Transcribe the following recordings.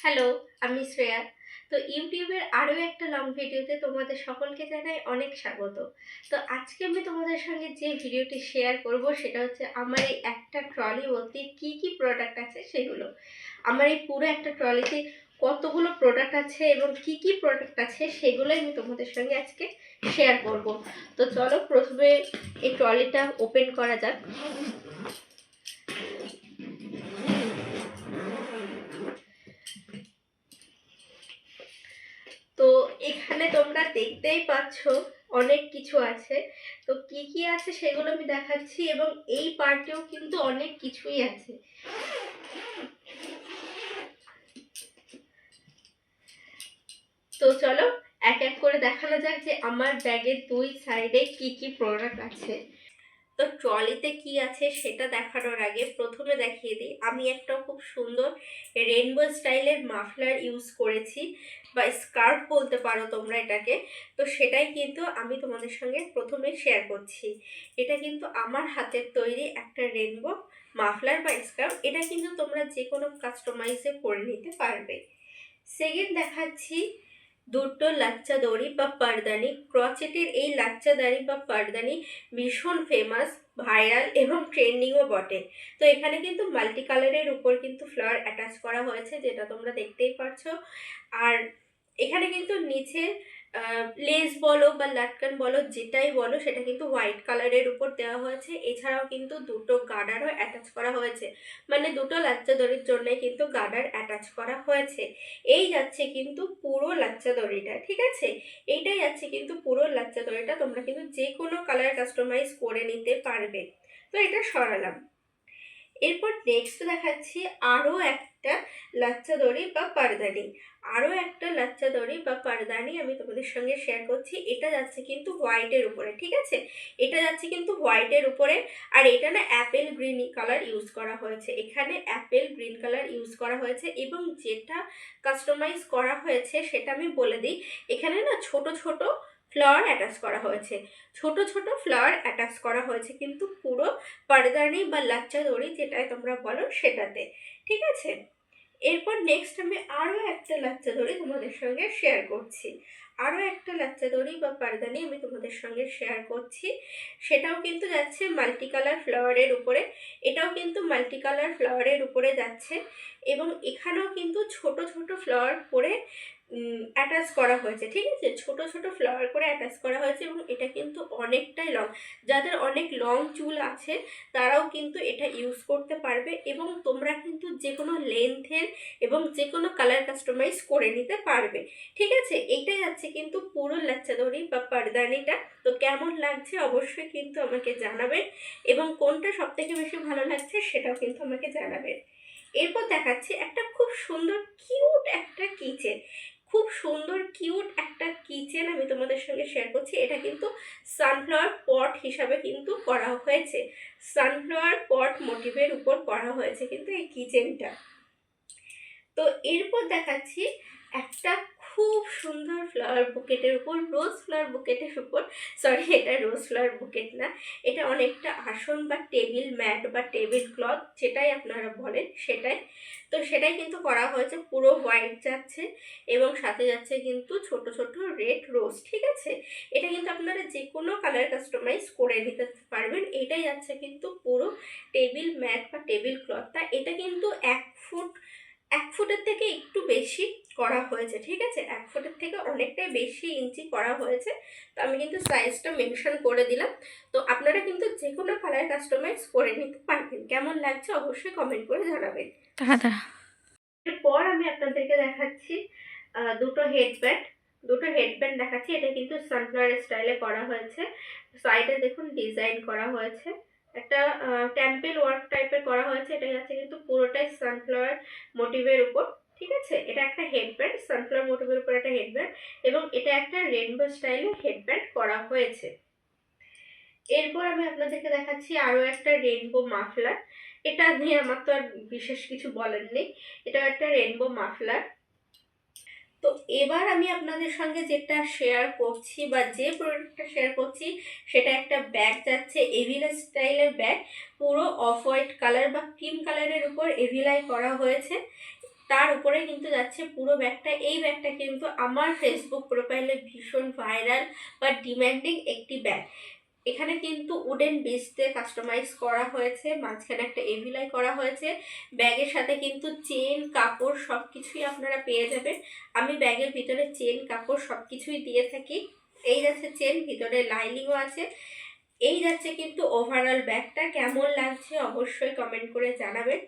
Hello, আমি শ্রেয়া। তো ইউটিউবের আরও একটা লং ভিডিওতে তোমাদের সকলকে জানাই অনেক স্বাগত। তো আজকে আমি তোমাদের সঙ্গে যে ভিডিওটি শেয়ার করব সেটা হচ্ছে আমার এই একটা ট্রলি ভর্তি কী কী প্রোডাক্ট আছে সেগুলো। আমার এই পুরো একটা ট্রলিতে কতগুলো প্রোডাক্ট আছে এবং কি কি প্রোডাক্ট আছে সেগুলোই আমি তোমাদের সঙ্গে আজকে শেয়ার করব। তো চলো প্রথমে এই ট্রলিটা ওপেন করা যাক। তো এখানে তোমরা দেখতেই পাচ্ছ অনেক কিছু আছে। তো কি কি আছে সেগুলো আমি দেখাচ্ছি এবং এই পার্টেও কিন্তু অনেক কিছুই আছে। তো চলো এক এক করে দেখানো যাক যে আমার ব্যাগের দুই সাইডে কি কি প্রোডাক্ট আছে। তো ট্রলিতে কি আছে সেটা দেখানোর আগে প্রথমে দেখিয়ে দিই আমি একটা খুব সুন্দর রেনবো স্টাইলের মাফলার ইউজ করেছি, বা স্কার্ফ বলতে পারো তোমরা এটাকে। তো সেটাই কিন্তু আমি তোমাদের সঙ্গে প্রথমে শেয়ার করছি। এটা কিন্তু আমার হাতের তৈরি একটা রেনবো মাফলার বা স্কার্ফ। এটা কিন্তু তোমরা যে কোনো কাস্টমাইজে করে নিতে পারবে। সেকেন্ড দেখাচ্ছি দুটো লাচ্চা দড়ি বা পারদানি। ক্রচেটের এই লাচ্চা দাড়ি বা পারদানি ভীষণ ফেমাস, ভাইরাল এবং ট্রেন্ডিংও বটে। তো এখানে কিন্তু মাল্টি কালারের উপর কিন্তু ফ্লাওয়ার অ্যাটাচ করা হয়েছে, যেটা তোমরা দেখতেই পারছো। আর এখানে কিন্তু নিচে লেস বলো বা লাটকান বলো যেটাই বলো সেটা কিন্তু হোয়াইট কালারের উপর দেওয়া হয়েছে। এছাড়াও কিন্তু দুটো গার্ডারও অ্যাটাচ করা হয়েছে, মানে দুটো লাচ্চা দড়ির জন্য কিন্তু গার্ডার অ্যাটাচ করা হয়েছে। এই যাচ্ছে কিন্তু পুরো লাচ্চা দড়িটা, ঠিক আছে। এইটাই যাচ্ছে কিন্তু পুরো লাচ্চা দড়িটা, তোমরা কিন্তু যে কোনো কালার কাস্টমাইজ করে নিতে পারবে। তো এটা সরালাম। এরপর নেক্সট দেখাচ্ছি আরও একটা লাচ্চা দড়ি বা পারদানি। আরও একটা লাচ্চা দড়ি বা পারদানি আমি তোমাদের সঙ্গে শেয়ার করছি। এটা যাচ্ছে কিন্তু হোয়াইটের উপরে, ঠিক আছে। এটা যাচ্ছে কিন্তু হোয়াইটের উপরে। আর এটা না অ্যাপেল গ্রিন কালার ইউজ করা হয়েছে, এখানে অ্যাপেল গ্রিন কালার ইউজ করা হয়েছে। এবং যেটা কাস্টমাইজ করা হয়েছে সেটা আমি বলে দিই। এখানে না ছোট ছোট ফ্লাওয়ার অ্যাটাচ করা হয়েছে, ছোট ছোট ফ্লাওয়ার অ্যাটাচ করা হয়েছে কিন্তু পুরো পারদানি বা লাচ্চা দড়ি যেটাই তোমরা বলো সেটাতে, ঠিক আছে। এরপর নেক্সট আমি আরও একটা লাচ্চা দড়ি তোমাদের সঙ্গে শেয়ার করছি। আরও একটা লাচ্চা দড়ি বা পারদানি আমি তোমাদের সঙ্গে শেয়ার করছি। সেটাও কিন্তু যাচ্ছে মাল্টি কালার ফ্লাওয়ারের উপরে। এটাও কিন্তু মাল্টি কালার ফ্লাওয়ারের উপরে যাচ্ছে এবং এখানেও কিন্তু ছোট ছোট ফ্লাওয়ার করে অ্যাটাচ করা হয়েছে, ঠিক আছে। ছোট ছোট ফ্লাওয়ার করে অ্যাটাচ করা হয়েছে এবং এটা কিন্তু অনেকটাই লং। যাদের অনেক লং চুল আছে তারাও কিন্তু এটা ইউজ করতে পারবে এবং তোমরা কিন্তু যে কোনো লেন্থের এবং যে কোনো কালার কাস্টমাইজ করে নিতে পারবে, ঠিক আছে। এইটাই আছে কিন্তু পুরো লাচ্চা দড়ি বা পারদানিটা। তো কেমন লাগছে অবশ্যই কিন্তু আমাকে জানাবেন এবং কোনটা সবথেকে বেশি ভালো লাগছে সেটাও কিন্তু আমাকে জানাবেন। এরপর দেখাচ্ছি একটা খুব সুন্দর কিউট একটা কিচেন। খুব সুন্দর কিউট একটা কিচেন আমি তোমাদের সঙ্গে শেয়ার করছি। এটা কিন্তু সানফ্লাওয়ার পট হিসাবে কিন্তু করা হয়েছে, সানফ্লাওয়ার পট মোটিভের উপর করা হয়েছে কিন্তু এই কিচেনটা। তো এরপর দেখাচ্ছি একটা খুব সুন্দর ফ্লাওয়ার বুকেটের উপর, রোজ ফ্লাওয়ার বুকেটের উপর, সরি এটা রোজ ফ্লাওয়ার বুকেট না, এটা অনেকটা আসন বা টেবিল ম্যাট বা টেবিল ক্লথ যেটাই আপনারা বলেন সেটাই। তো সেটাই কিন্তু করা হয়েছে, পুরো হোয়াইট যাচ্ছে এবং সাথে যাচ্ছে কিন্তু ছোট ছোট রেড রোজ, ঠিক আছে। এটা কিন্তু আপনারা যে কোনো কালার কাস্টমাইজ করে নিতে পারবেন। এটাই যাচ্ছে কিন্তু পুরো টেবিল ম্যাট বা টেবিল ক্লথটা। এটা কিন্তু 1 ফুটের থেকে একটু বেশি করা হয়েছে, ঠিক আছে। 1 ফুটের থেকে অনেকটাই বেশি ইঞ্চি করা হয়েছে। তো আমি কিন্তু সাইজটা মেনশন করে দিলাম। তো আপনারা কিন্তু যে কোনো কালার কাস্টমাইজ করে নিতে পারবেন। কেমন লাগছে অবশ্যই কমেন্ট করে জানাবেন। এরপর আমি আপনাদেরকে দেখাচ্ছি দুটো হেডব্যান্ড দেখাচ্ছি। এটা কিন্তু সানফ্লাওয়ার স্টাইলে করা হয়েছে। সাইডে দেখুন ডিজাইন করা হয়েছে, একটা টেম্পল ওয়ার্ক টাইপের করা হয়েছে। এটা যাচ্ছে কিন্তু পুরোটাই সানফ্লাওয়ার মোটিভের উপর, ঠিক আছে। এটা একটা হেডব্যান্ড, সানফ্লাওয়ার মোটিভের উপর একটা হেডব্যান্ড এবং এটা একটা রেনবো স্টাইলের হেডব্যান্ড করা হয়েছে। এরপর আমি আপনাদেরকে দেখাচ্ছি আরও একটা রেনবো মাফলার। এটা নিয়ে আমার তো আর বিশেষ কিছু বলার নেই, এটা একটা রেনবো মাফলার। তো এবার আমি আপনাদের সঙ্গে যেটা শেয়ার করছি বা যে প্রোডাক্টটা শেয়ার করছি সেটা একটা ব্যাগ যাচ্ছে, এভিলা স্টাইলের ব্যাগ। পুরো অফ হোয়াইট কালার বা ক্রিম কালারের উপর এভিলাই করা হয়েছে। তার উপরে কিন্তু যাচ্ছে পুরো ব্যাগটা। এই ব্যাগটা কিন্তু আমার ফেসবুক প্রোফাইলে ভীষণ ভাইরাল বা ডিম্যান্ডিং একটি ব্যাগ। এখানে কিন্তু উডেন বেস দিয়ে কাস্টমাইজ করা হয়েছে, মাঝখানে একটা এভিলাই করা হয়েছে। ব্যাগের সাথে কিন্তু চেন কাপড় সব কিছুই আপনারা পেয়ে যাবেন। আমি ব্যাগের ভিতরে চেন কাপড় সব কিছুই দিয়ে থাকি। এই যাচ্ছে চেন, ভিতরে লাইনিংও আছে। এই যাচ্ছে কিন্তু ওভারঅল ব্যাগটা। কেমন লাগছে অবশ্যই কমেন্ট করে জানাবেন।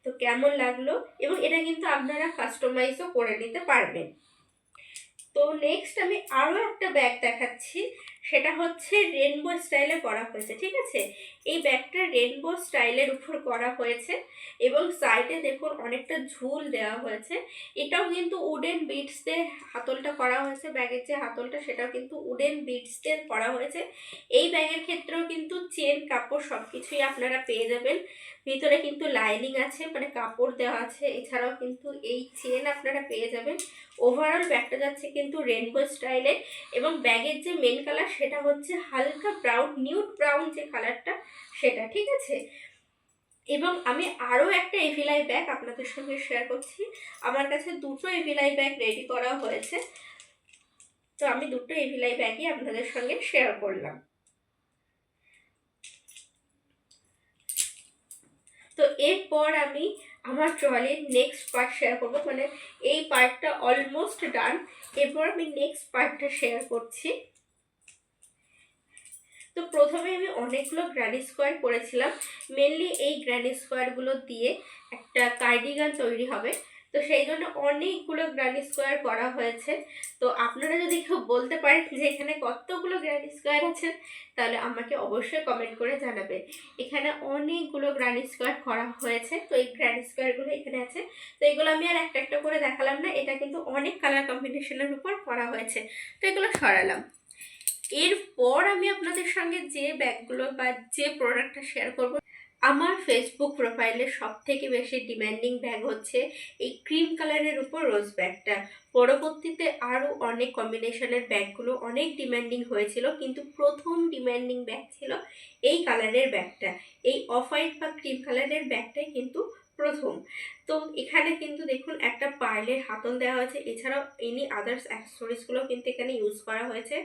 তো কেমন লাগলো, এবং এটা কিন্তু আপনারা কাস্টমাইজও করে নিতে পারবেন। তো নেক্সট আমি আরও একটা ব্যাগ দেখাচ্ছি, সেটা হচ্ছে রেনবো স্টাইলে করা হয়েছে, ঠিক আছে। এই ব্যাগটা রেনবো স্টাইলের উপর করা হয়েছে এবং সাইডে দেখুন অনেকটা ঝুল দেওয়া হয়েছে। এটাও কিন্তু উডেন বিটস দিয়ে হাতলটা করা হয়েছে। ব্যাগের যে হাতলটা সেটাও কিন্তু উডেন বিটস দিয়ে করা হয়েছে। এই ব্যাগের ক্ষেত্রেও কিন্তু চেন কাপড় সব কিছুই আপনারা পেয়ে যাবেন। ভিতরে কিন্তু লাইনিং আছে, মানে কাপড় দেওয়া আছে। এছাড়াও কিন্তু এই চেন আপনারা পেয়ে যাবেন। ওভারঅল ব্যাগটা যাচ্ছে কিন্তু রেনবো স্টাইলে, এবং ব্যাগের যে মেন কালার সেটা হচ্ছে হালকা ব্রাউন, নিউড ব্রাউন যে কালারটা সেটা, ঠিক আছে। এবং আমি আরও একটা এভিলাই ব্যাগ আপনাদের সঙ্গে শেয়ার করছি। আমার কাছে দুটো এভিলাই ব্যাগ রেডি করা হয়েছে, তো আমি দুটো এভিলাই ব্যাগই আপনাদের সঙ্গে শেয়ার করলাম। তো এরপর আমি আমার ট্রলির নেক্সট পার্ট শেয়ার করবো, মানে এই পার্টটা অলমোস্ট ডান। এরপর আমি নেক্সট পার্টটা শেয়ার করছি। তো প্রথমে আমি অনেকগুলো গ্র্যানি স্কোয়ার করেছিলাম। মেনলি এই গ্র্যানি স্কোয়ারগুলো দিয়ে একটা কার্ডিগান তৈরি হবে, তো সেই জন্য অনেকগুলো গ্র্যানি স্কোয়ার করা হয়েছে। তো আপনারা যদি কেউ বলতে পারেন যে এখানে কতগুলো গ্র্যানি স্কোয়ার আছে, তাহলে আমাকে অবশ্যই কমেন্ট করে জানাবেন। এখানে অনেকগুলো গ্র্যানি স্কোয়ার করা হয়েছে, তো এই গ্র্যানি স্কোয়ারগুলো এখানে আছে। তো এগুলো আমি আর একটা একটা করে দেখালাম না, এটা কিন্তু অনেক কালার কম্বিনেশনের উপর করা হয়েছে, তো এগুলো সরালাম। এরপর আমি আপনাদের সঙ্গে যে ব্যাগগুলো বা যে প্রোডাক্টটা শেয়ার করব, আমার ফেসবুক প্রোফাইলে সব থেকে বেশি ডিম্যান্ডিং ব্যাগ হচ্ছে এই ক্রিম কালারের উপর রোজ ব্যাগটা। পরবর্তীতে আরও অনেক কম্বিনেশনের ব্যাগগুলো অনেক ডিম্যান্ডিং হয়েছিল, কিন্তু প্রথম ডিম্যান্ডিং ব্যাগ ছিল এই কালারের ব্যাগটা। এই অফ হোয়াইট বা ক্রিম কালারের ব্যাগটাই কিন্তু প্রথম। তো এখানে কিন্তু দেখুন একটা পার্লের হাতল দেওয়া হয়েছে, এছাড়াও এনি আদার্স অ্যাক্সেসরিজগুলো কিন্তু এখানে ইউজ করা হয়েছে।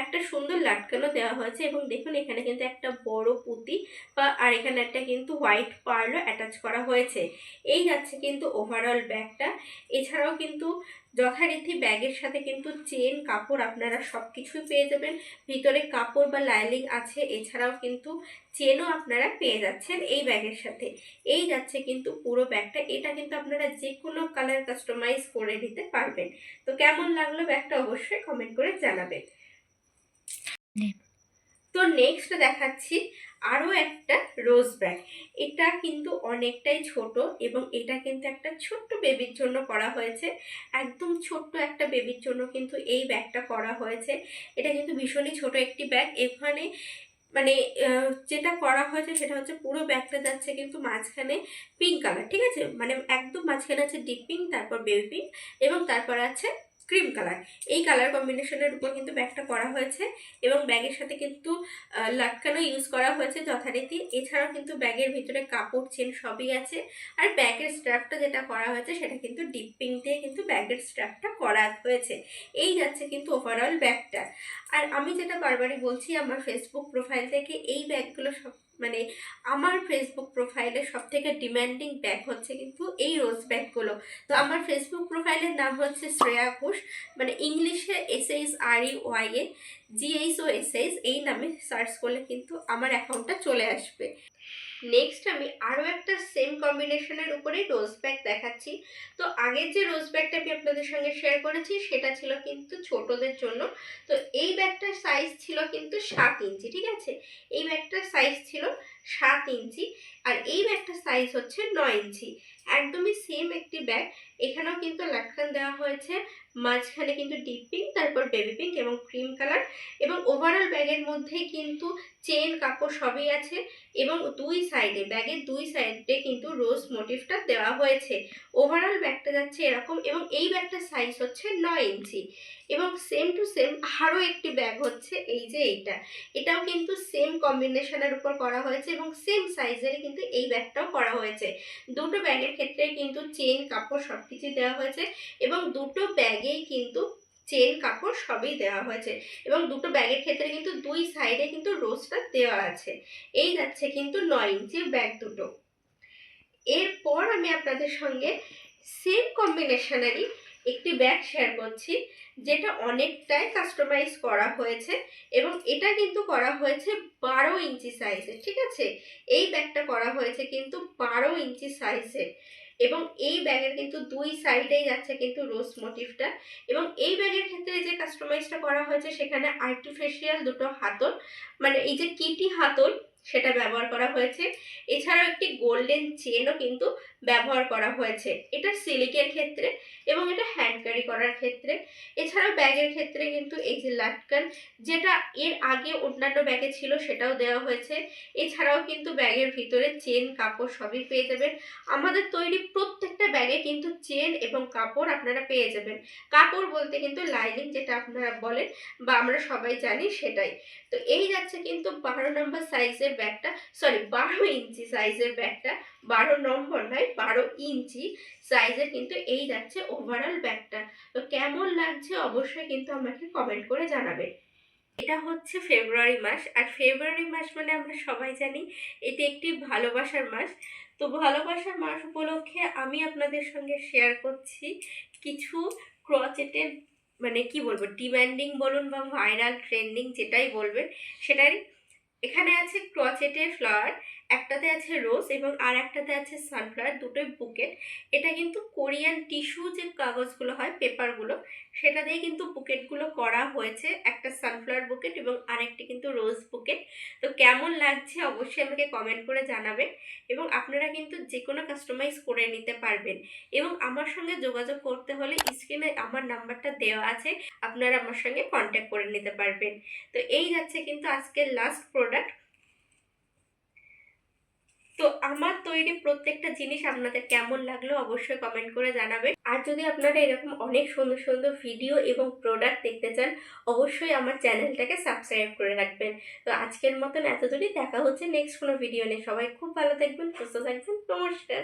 একটা সুন্দর লাটকানো দেওয়া হয়েছে, এবং দেখুন এখানে কিন্তু একটা বড় পুঁতি বা আর এখানে একটা কিন্তু হোয়াইট পার্লও অ্যাটাচ করা হয়েছে। এই যাচ্ছে কিন্তু ওভারঅল ব্যাগটা। এছাড়াও কিন্তু যথারীতি ব্যাগের সাথে কিন্তু চেন কাপড় আপনারা সব কিছুই পেয়ে যাবেন। ভিতরে কাপড় বা লাইনিং আছে, এছাড়াও কিন্তু চেনও আপনারা পেয়ে যাচ্ছেন এই ব্যাগের সাথে। এই যাচ্ছে কিন্তু পুরো ব্যাগটা। এটা কিন্তু আপনারা যে কোনো কালার কাস্টমাইজ করে নিতে পারবেন। তো কেমন লাগলো ব্যাগটা অবশ্যই কমেন্ট করে জানাবেন। তো নেক্সট দেখাচ্ছি আরও একটা রোজ ব্যাগ। এটা কিন্তু অনেকটাই ছোট, এবং এটা কিন্তু একটা ছোট্ট বেবির জন্য করা হয়েছে। একদম ছোট্ট একটা বেবির জন্য কিন্তু এই ব্যাগটা করা হয়েছে। এটা কিন্তু ভীষণই ছোট একটি ব্যাগ। এখানে মানে যেটা করা হয়েছে সেটা হচ্ছে পুরো ব্যাগটা যাচ্ছে কিন্তু মাঝখানে পিঙ্ক কালার, ঠিক আছে। মানে একদম মাঝখানে আছে ডিপ পিঙ্ক, তারপর বেবি পিঙ্ক, এবং তারপর আছে ক্রিম কালার। এই কালার কম্বিনেশনের উপর কিন্তু ব্যাগটা করা হয়েছে, এবং ব্যাগের সাথে কিন্তু লাটকানো ইউজ করা হয়েছে যথারীতি। এছাড়াও কিন্তু ব্যাগের ভিতরে কাপড় চেন সবই আছে। আর ব্যাগের স্ট্র্যাপটা যেটা করা হয়েছে সেটা কিন্তু ডিপ পিঙ্ক দিয়ে কিন্তু ব্যাগের স্ট্র্যাপটা করা হয়েছে। এই যাচ্ছে কিন্তু ওভারঅল ব্যাগটা। আর আমি যেটা বারবারই বলছি, আমার ফেসবুক প্রোফাইল থেকে এই ব্যাগগুলো সব, মানে আমার ফেসবুক প্রোফাইলে সব থেকে ডিম্যান্ডিং ব্যাগ হচ্ছে কিন্তু এই রোজ ব্যাগগুলো। তো আমার ফেসবুক প্রোফাইলের নাম হচ্ছে শ্রেয়া ঘোষ, মানে ইংলিশে SHREYA GHOSH, এই নামে সার্চ করলে কিন্তু আমার অ্যাকাউন্টটা চলে আসবে। নেক্সট আমি আরও একটা সেম কম্বিনেশনের উপরে রোজ ব্যাগ দেখাচ্ছি। তো আগের যে রোজ ব্যাগটা আমি আপনাদের সঙ্গে শেয়ার করেছি সেটা ছিল কিন্তু ছোটদের জন্য। তো এই ব্যাগটার সাইজ ছিল কিন্তু 7 ইঞ্চি, ঠিক আছে। এই ব্যাগটার সাইজ ছিল 7 ইঞ্চি, আর এই ব্যাগটার সাইজ হচ্ছে 9 ইঞ্চি। একদমই সেম একটি ব্যাগ। এখানেও কিন্তু লাটকান দেওয়া হয়েছে, মাঝখানে কিন্তু ডিপ পিঙ্ক, তারপর বেবি পিঙ্ক এবং ক্রিম কালার, এবং ওভারঅল ব্যাগের মধ্যে কিন্তু চেন কাপড় সবই আছে, এবং দুই সাইডে, ব্যাগের দুই সাইডে কিন্তু রোজ মোটিভটা দেওয়া হয়েছে। ওভারঅল ব্যাগটা যাচ্ছে এরকম, এবং এই ব্যাগটার সাইজ হচ্ছে 9 ইঞ্চি। এবং সেম টু সেম আরও একটি ব্যাগ হচ্ছে এই যে এইটা। এটাও কিন্তু সেম কম্বিনেশনের উপর করা হয়েছে, এবং সেম সাইজেরই কিন্তু কিন্তু এই ব্যাগটাও করা হয়েছে। দুটো ব্যাগের ক্ষেত্রে কিন্তু চেন কাপড় সব কিছু দেওয়া হয়েছে এবং দুটো ব্যাগেই কিন্তু চেন কাপড় সবই দেওয়া হয়েছে এবং দুটো ব্যাগের ক্ষেত্রে কিন্তু দুই সাইডে কিন্তু রোজটা দেওয়া আছে। এই যাচ্ছে কিন্তু 9 ইঞ্চির ব্যাগ দুটো। এরপর আমি আপনাদের সঙ্গে সেম কম্বিনেশনেরই একটি ব্যাগ শেয়ার করছি, যেটা অনেকটাই কাস্টমাইজ করা হয়েছে এবং এটা কিন্তু করা হয়েছে 12 ইঞ্চি সাইজে। ঠিক আছে, এই ব্যাগটা করা হয়েছে কিন্তু 12 ইঞ্চি সাইজে এবং এই ব্যাগের কিন্তু দুই সাইডেই যাচ্ছে কিন্তু রোজ মোটিভটা এবং এই ব্যাগের ক্ষেত্রে যে কাস্টমাইজটা করা হয়েছে সেখানে আর্টিফিশিয়াল দুটো হাতল, মানে এই যে কিটি হাতল সেটা ব্যবহার করা হয়েছে। এছাড়াও একটি গোল্ডেন চেনও কিন্তু ব্যবহার করা হয়েছে, এটা সিল্কের ক্ষেত্রে এবং এটা হ্যান্ড ক্যারি করার ক্ষেত্রে। এছাড়াও ব্যাগের ক্ষেত্রে কিন্তু এই যে লাটকান, যেটা এর আগে অন্যান্য ব্যাগে ছিল সেটাও দেওয়া হয়েছে। এছাড়াও কিন্তু ব্যাগের ভিতরে চেন কাপড় সবই পেয়ে যাবেন। আমাদের তৈরি প্রত্যেকটা ব্যাগে কিন্তু চেন এবং কাপড় আপনারা পেয়ে যাবেন। কাপড় বলতে কিন্তু লাইনিং যেটা আপনারা বলেন বা আমরা সবাই জানি সেটাই। তো এই যাচ্ছে কিন্তু 12 নম্বর সাইজের ব্যাগটা, সরি 12 ইঞ্চি সাইজের ব্যাগটা, 12 নম্বর নয় 12 ইঞ্চি সাইজের কিন্তু এই যাচ্ছে ওভারঅল ব্যাগটা। তো কেমন লাগছে অবশ্যই কিন্তু আমাকে কমেন্ট করে জানাবেন। এটা হচ্ছে ফেব্রুয়ারি মাস, আর ফেব্রুয়ারি মাস মানে আমরা সবাই জানি এটি একটি ভালোবাসার মাস। তো ভালোবাসার মাস উপলক্ষে আমি আপনাদের সঙ্গে শেয়ার করছি কিছু ক্রচেটের, মানে কি বলবো, ডিমান্ডিং বলুন বা ভাইরাল ট্রেন্ডিং যেটাই বলবেন সেটারই। এখানে আছে ক্রচেটের ফ্লাওয়ার, একটাতে আছে রোজ এবং আর একটাতে আছে সানফ্লাওয়ার, দুটোই বুকেট। এটা কিন্তু কোরিয়ান টিস্যু যে কাগজগুলো হয়, পেপারগুলো, সেটা দিয়ে কিন্তু বুকেটগুলো করা হয়েছে, একটা সানফ্লাওয়ার বুকেট এবং আরেকটি কিন্তু রোজ বুকেট। তো কেমন লাগছে অবশ্যই আমাকে কমেন্ট করে জানাবেন এবং আপনারা কিন্তু যে কোনো কাস্টমাইজ করে নিতে পারবেন এবং আমার সঙ্গে যোগাযোগ করতে হলে স্ক্রিনে আমার নাম্বারটা দেওয়া আছে, আপনারা আমার সঙ্গে কন্ট্যাক্ট করে নিতে পারবেন। তো এই যাচ্ছে কিন্তু আজকের লাস্ট প্রোডাক্ট। তো আমার তৈরি প্রত্যেকটা জিনিস আপনাদের কেমন লাগলো অবশ্যই কমেন্ট করে জানাবেন। আর যদি আপনারা এরকম অনেক সুন্দর সুন্দর ভিডিও এবং প্রোডাক্ট দেখতে চান অবশ্যই আমার চ্যানেলটাকে সাবস্ক্রাইব করে রাখবেন। তো আজকের মতন এতদূরই, দেখা হচ্ছে নেক্সট কোনো ভিডিও নিয়ে। সবাই খুব ভালো থাকবেন, সুস্থ থাকবেন, নমস্কার।